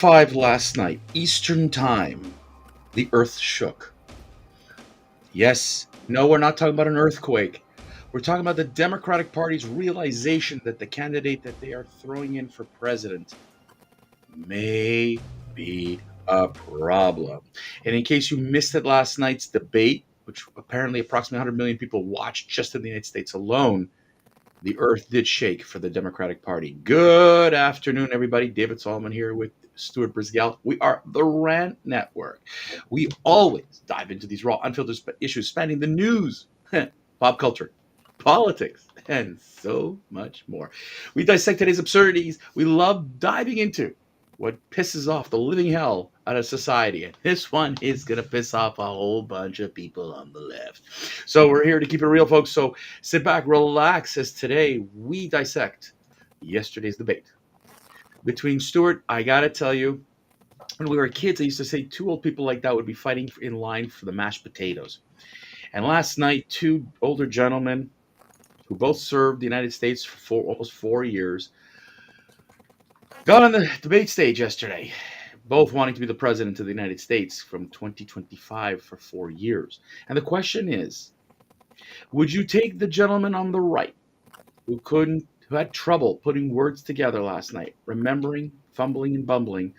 5 last night, Eastern Time, the earth shook. Yes, no, we're not talking about an earthquake. We're talking about the Democratic Party's realization that the candidate that they are throwing in for president may be a problem. And in case you missed it last night's debate, which apparently approximately 100 million people watched just in the United States alone, the earth did shake for the Democratic Party. Good afternoon, everybody. David Solomon here with Stuart Brisgell. We are the Rant Network. We always dive into these raw, unfiltered issues spanning the news, pop culture, politics, and so much more. We dissect today's absurdities. We love diving into what pisses off the living hell out of society. And this one is going to piss off a whole bunch of people on the left. So we're here to keep it real, folks. So sit back, relax, as today we dissect yesterday's debate. Between Stuart, I got to tell you, when we were kids, I used to say two old people like that would be fighting in line for the mashed potatoes. And last night, two older gentlemen who both served the United States for almost 4 years got on the debate stage yesterday, both wanting to be the president of the United States from 2025 for 4 years. And the question is, would you take the gentleman on the right who had trouble putting words together last night, remembering, fumbling, and bumbling,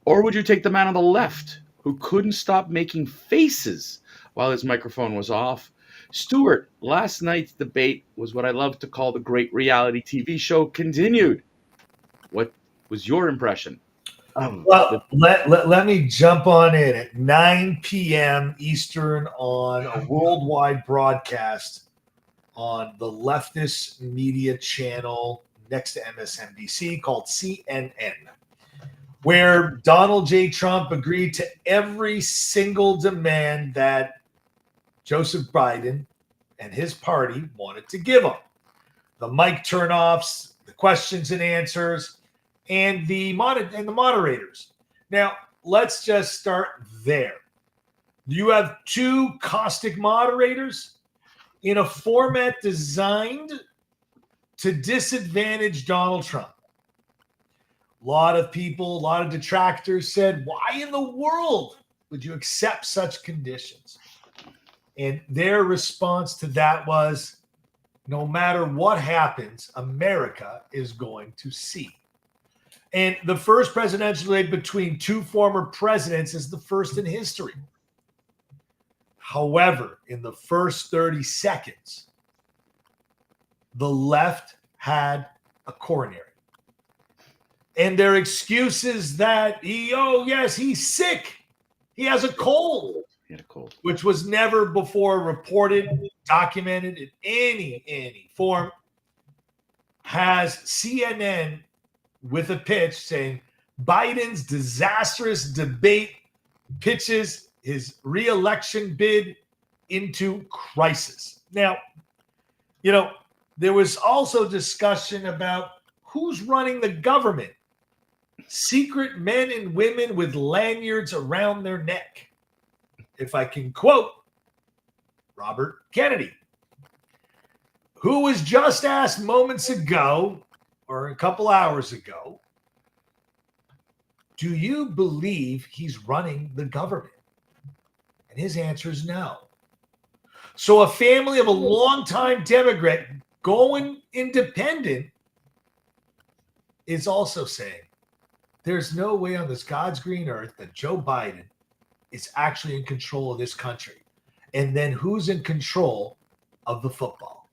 or would you take the man on the left who couldn't stop making faces while his microphone was off? Stuart, last night's debate was what I love to call the great reality TV show continued. What was your impression? Let me jump on in at 9 p.m. Eastern on a worldwide broadcast on the leftist media channel next to MSNBC called CNN, where Donald J. Trump agreed to every single demand that Joseph Biden and his party wanted to give him. The mic turnoffs, the questions and answers, and the moderators. Now, let's just start there. You have two caustic moderators in a format designed to disadvantage Donald Trump. A lot of people, a lot of detractors said, why in the world would you accept such conditions? And their response to that was, no matter what happens, America is going to see. And the first presidential debate between two former presidents is the first in history. However, in the first 30 seconds, the left had a coronary. And their excuse is that he's sick. He has a cold. He had a cold. Which was never before reported, documented in any form. Has CNN with a pitch saying Biden's disastrous debate pitches his reelection bid into crisis. Now, there was also discussion about who's running the government. Secret men and women with lanyards around their neck. If I can quote Robert Kennedy, who was just asked moments ago or a couple hours ago, do you believe he's running the government? And his answer is no. So a family of a longtime Democrat going independent is also saying there's no way on this God's green earth that Joe Biden is actually in control of this country. And then who's in control of the football?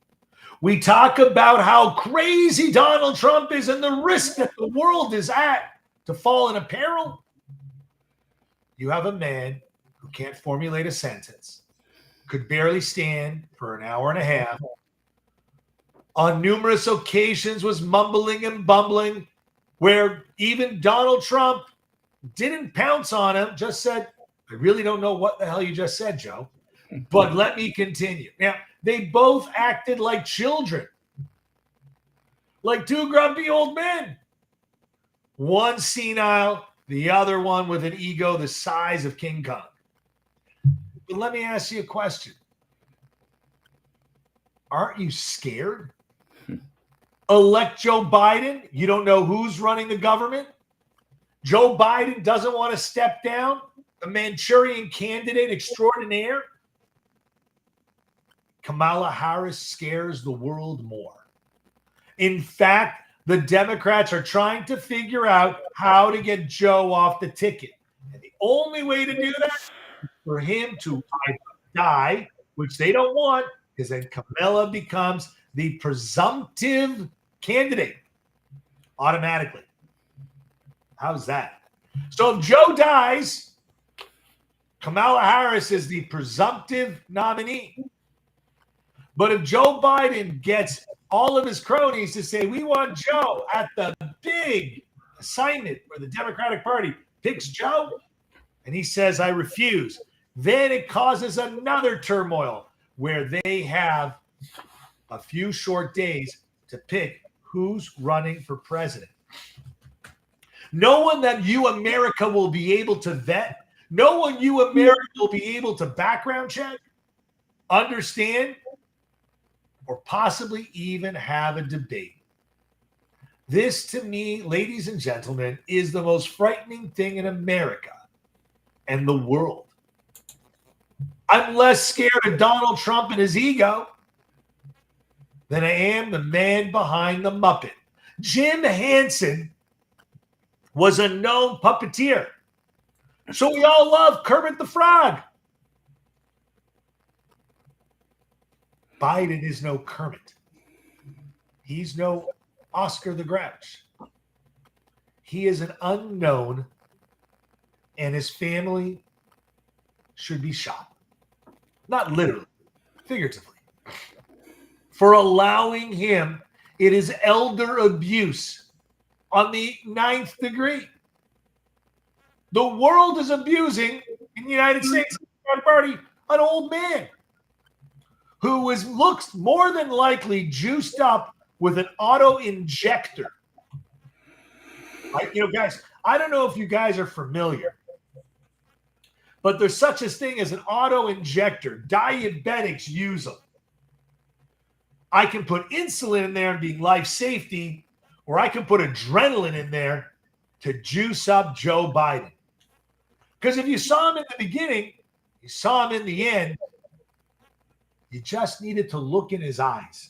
We talk about how crazy Donald Trump is and the risk that the world is at to fall in a peril. You have a man who can't formulate a sentence, could barely stand for an hour and a half, on numerous occasions was mumbling and bumbling, where even Donald Trump didn't pounce on him, just said, I really don't know what the hell you just said, Joe, but let me continue. Now, they both acted like children, like two grumpy old men. One senile, the other one with an ego the size of King Kong. But let me ask you a question. Aren't you scared? Elect Joe Biden. You don't know who's running the government. Joe Biden doesn't want to step down, the Manchurian candidate extraordinaire. Kamala Harris scares the world more. In fact, the Democrats are trying to figure out how to get Joe off the ticket. And the only way to do that is for him to either die, which they don't want, because then Kamala becomes the presumptive candidate automatically. How's that? So if Joe dies, Kamala Harris is the presumptive nominee. But if Joe Biden gets all of his cronies to say, we want Joe at the big assignment where the Democratic Party picks Joe, and he says, I refuse, then it causes another turmoil where they have a few short days to pick who's running for president. No one that you, America, will be able to vet. No one you, America, will be able to background check, understand, or possibly even have a debate. This, to me, ladies and gentlemen, is the most frightening thing in America and the world. I'm less scared of Donald Trump and his ego than I am the man behind the Muppet. Jim Henson was a known puppeteer. So we all love Kermit the Frog. Biden is no Kermit. He's no Oscar the Grouch. He is an unknown, and his family should be shot. Not literally, figuratively. For allowing him, it is elder abuse on the 9th degree. The world is abusing, in the United States, Party, an old man who looks more than likely juiced up with an auto injector. Guys, I don't know if you guys are familiar, but there's such a thing as an auto injector. Diabetics use them. I can put insulin in there and be life safety, or I can put adrenaline in there to juice up Joe Biden. Because if you saw him in the beginning, you saw him in the end, you just needed to look in his eyes.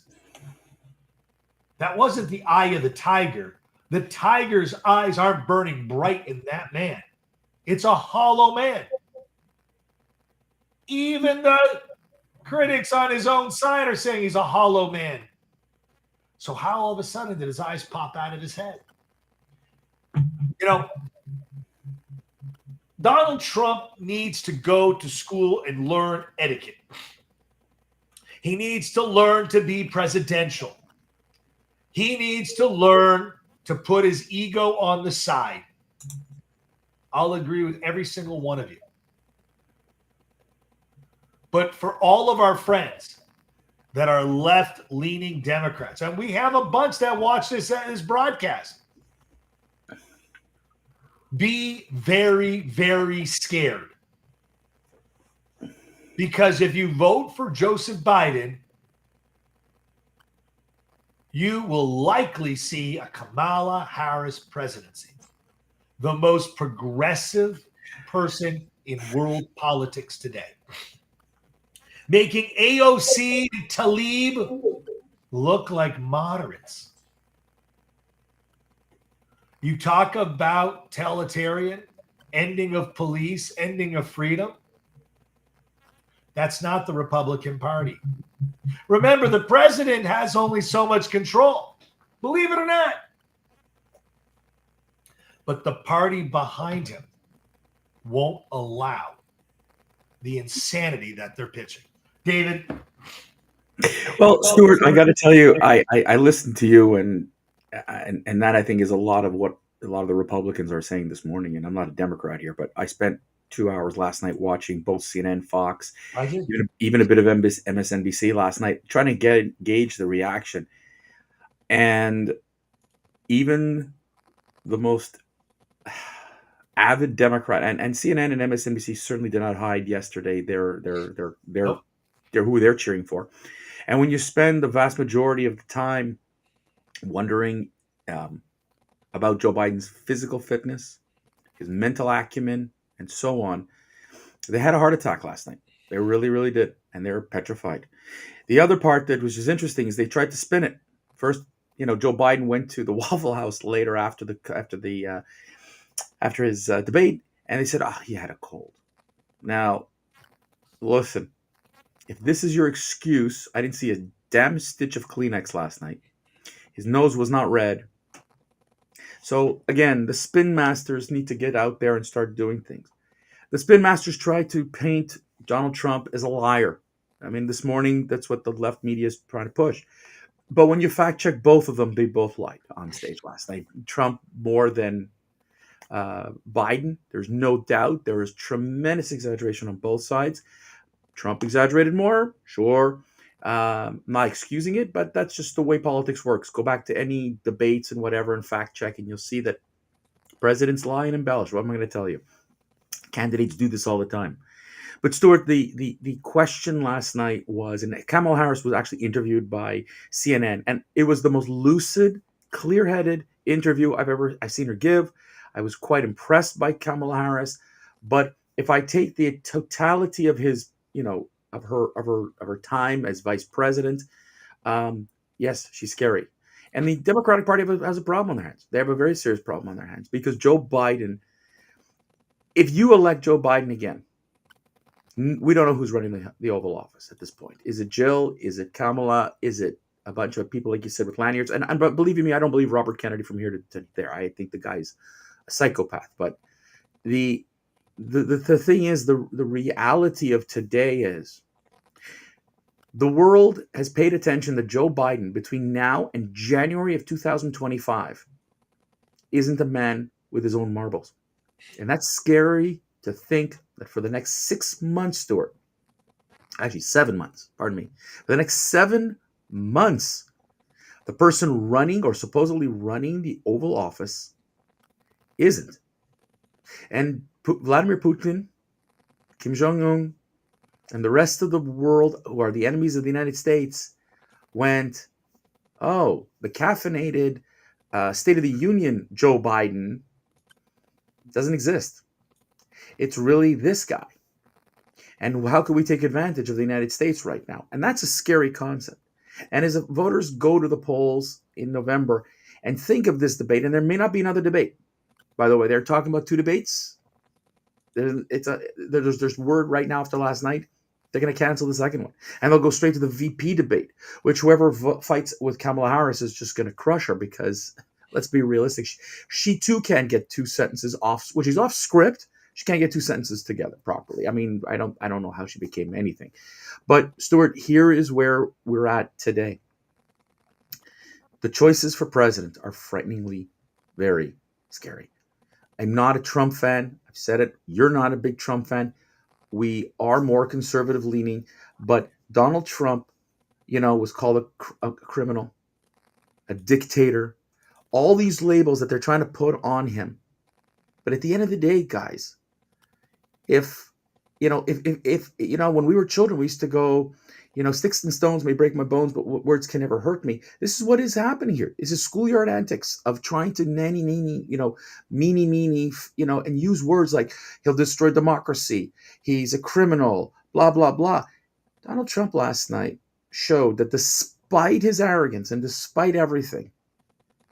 That wasn't the eye of the tiger. The tiger's eyes aren't burning bright in that man. It's a hollow man. Even the critics on his own side are saying he's a hollow man. So how all of a sudden did his eyes pop out of his head? Donald Trump needs to go to school and learn etiquette. He needs to learn to be presidential. He needs to learn to put his ego on the side. I'll agree with every single one of you. But for all of our friends that are left-leaning Democrats, and we have a bunch that watch this broadcast, be very, very scared. Because if you vote for Joseph Biden, you will likely see a Kamala Harris presidency, the most progressive person in world politics today, making AOC and Tlaib look like moderates. You talk about totalitarian, ending of police, ending of freedom. That's not the Republican Party. Remember, the president has only so much control, believe it or not. But the party behind him won't allow the insanity that they're pitching. David? Well, Stuart, I got to tell you, I listened to you, and that I think is a lot of what a lot of the Republicans are saying this morning. And I'm not a Democrat here, but I spent 2 hours last night watching both CNN, Fox, even a bit of MSNBC last night, trying to gauge the reaction. And even the most avid Democrat and CNN and MSNBC certainly did not hide yesterday. They're who they're cheering for. And when you spend the vast majority of the time wondering about Joe Biden's physical fitness, his mental acumen, and so on. They had a heart attack last night. They really, really did, and they were petrified. The other part that was just interesting is they tried to spin it. First, Joe Biden went to the Waffle House later after his debate, and they said, "Oh, he had a cold." Now, listen, if this is your excuse, I didn't see a damn stitch of Kleenex last night. His nose was not red. So again, the spin masters need to get out there and start doing things. The spin masters try to paint Donald Trump as a liar. I mean, this morning, that's what the left media is trying to push. But when you fact check both of them, they both lied on stage last night. Trump more than Biden. There's no doubt. There is tremendous exaggeration on both sides. Trump exaggerated more, sure. Not excusing it, but that's just the way politics works. Go back to any debates and whatever and fact check, and you'll see that presidents lie and embellish. What am I going to tell you? Candidates do this all the time. But Stuart, the question last night was, and Kamala Harris was actually interviewed by CNN, and it was the most lucid, clear-headed interview I've seen her give. I was quite impressed by Kamala Harris. But if I take the totality of her time as vice president, yes, she's scary. And the Democratic Party has a problem on their hands. They have a very serious problem on their hands because Joe Biden, if you elect Joe Biden again, we don't know who's running the Oval Office at this point. Is it Jill? Is it Kamala? Is it a bunch of people, like you said, with lanyards? And believe me, I don't believe Robert Kennedy from here to there. I think the guy's a psychopath. But the thing is, the reality of today is the world has paid attention that Joe Biden, between now and January of 2025, isn't a man with his own marbles. And that's scary to think that for the next 6 months, Stuart, actually 7 months, pardon me, for the next 7 months, the person running or supposedly running the Oval Office isn't. And Vladimir Putin, Kim Jong-un, and the rest of the world who are the enemies of the United States went, oh, the caffeinated State of the Union Joe Biden doesn't exist. It's really this guy. And how can we take advantage of the United States right now? And that's a scary concept. And as voters go to the polls in November and think of this debate, and there may not be another debate. By the way, they're talking about 2 debates. There's word right now after last night, they're going to cancel the second one. And they'll go straight to the VP debate, which whoever fights with Kamala Harris is just going to crush her because, let's be realistic, she too can't get 2 sentences off, which is off script. She can't get 2 sentences together properly. I mean, I don't know how she became anything. But Stuart, here is where we're at today. The choices for president are frighteningly very scary. I'm not a Trump fan. I've said it. You're not a big Trump fan. We are more conservative leaning, but Donald Trump, was called a criminal, a dictator, all these labels that they're trying to put on him. But at the end of the day, guys, if when we were children, we used to go, sticks and stones may break my bones, but words can never hurt me. This is what is happening here. This is schoolyard antics of trying to meanie, and use words like he'll destroy democracy. He's a criminal, blah, blah, blah. Donald Trump last night showed that despite his arrogance and despite everything,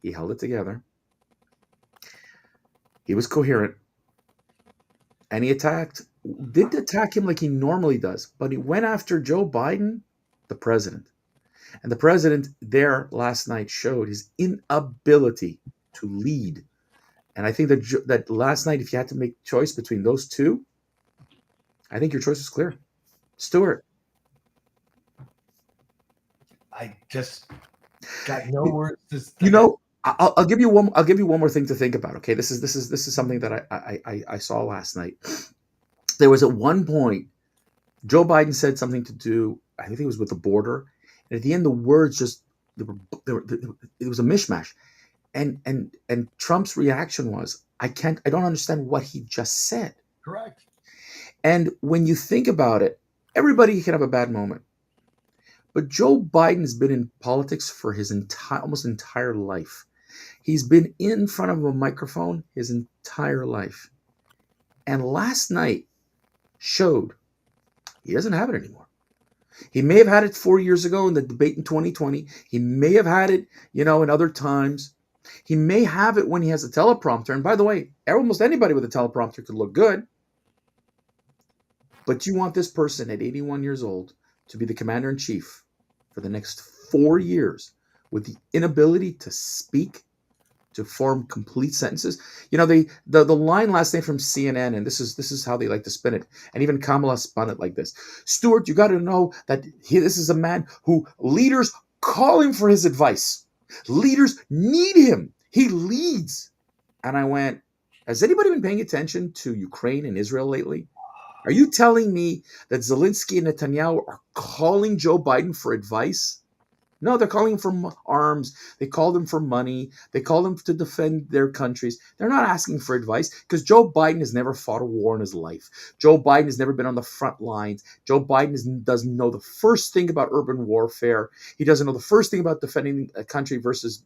he held it together. He was coherent. And he didn't attack him like he normally does, but he went after Joe Biden, the president. And the president there last night showed his inability to lead. And I think that last night, if you had to make a choice between those two, I think your choice is clear. Stuart. I just got no words. I'll give you one. I'll give you one more thing to think about. Okay, this is something that I saw last night. There was at one point, Joe Biden said something to do. I think it was with the border, and at the end, the words just it was a mishmash, and Trump's reaction was, I don't understand what he just said. Correct. And when you think about it, everybody can have a bad moment. But Joe Biden's been in politics for his almost entire life. He's been in front of a microphone his entire life. And last night showed he doesn't have it anymore. He may have had it 4 years ago in the debate in 2020. He may have had it, in other times. He may have it when he has a teleprompter. And by the way, almost anybody with a teleprompter could look good. But you want this person at 81 years old to be the commander in chief for the next 4 years with the inability to speak, to form complete sentences. The line last night from CNN, and this is how they like to spin it, and even Kamala spun it like this: Stuart, you got to know that this is a man who leaders call him for his advice. Leaders need him. He leads. And I went, has anybody been paying attention to Ukraine and Israel lately? Are you telling me that Zelensky and Netanyahu are calling Joe Biden for advice? No, they're calling him for arms. They call them for money. They call them to defend their countries. They're not asking for advice because Joe Biden has never fought a war in his life. Joe Biden has never been on the front lines. Joe Biden doesn't know the first thing about urban warfare. He doesn't know the first thing about defending a country versus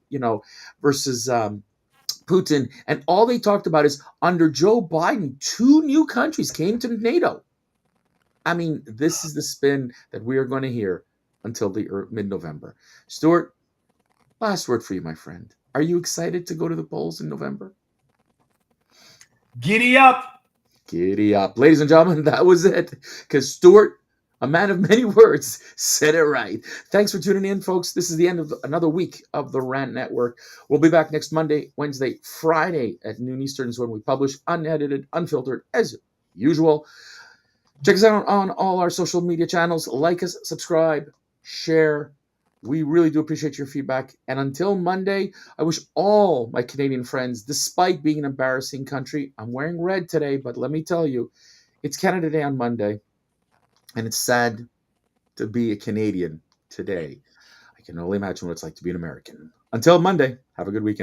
Putin. And all they talked about is under Joe Biden, 2 new countries came to NATO. I mean, this is the spin that we are going to hear until the mid-November. Stuart, last word for you, my friend. Are you excited to go to the polls in November? Giddy up. Giddy up. Ladies and gentlemen, that was it. Because Stuart, a man of many words, said it right. Thanks for tuning in, folks. This is the end of another week of the Rant Network. We'll be back next Monday, Wednesday, Friday at noon Eastern is when we publish unedited, unfiltered, as usual. Check us out on all our social media channels. Like us, subscribe, share. We really do appreciate your feedback. And until Monday, I wish all my Canadian friends, despite being an embarrassing country, I'm wearing red today, but let me tell you, it's Canada Day on Monday, and it's sad to be a Canadian today. I can only imagine what it's like to be an American. Until Monday, have a good weekend.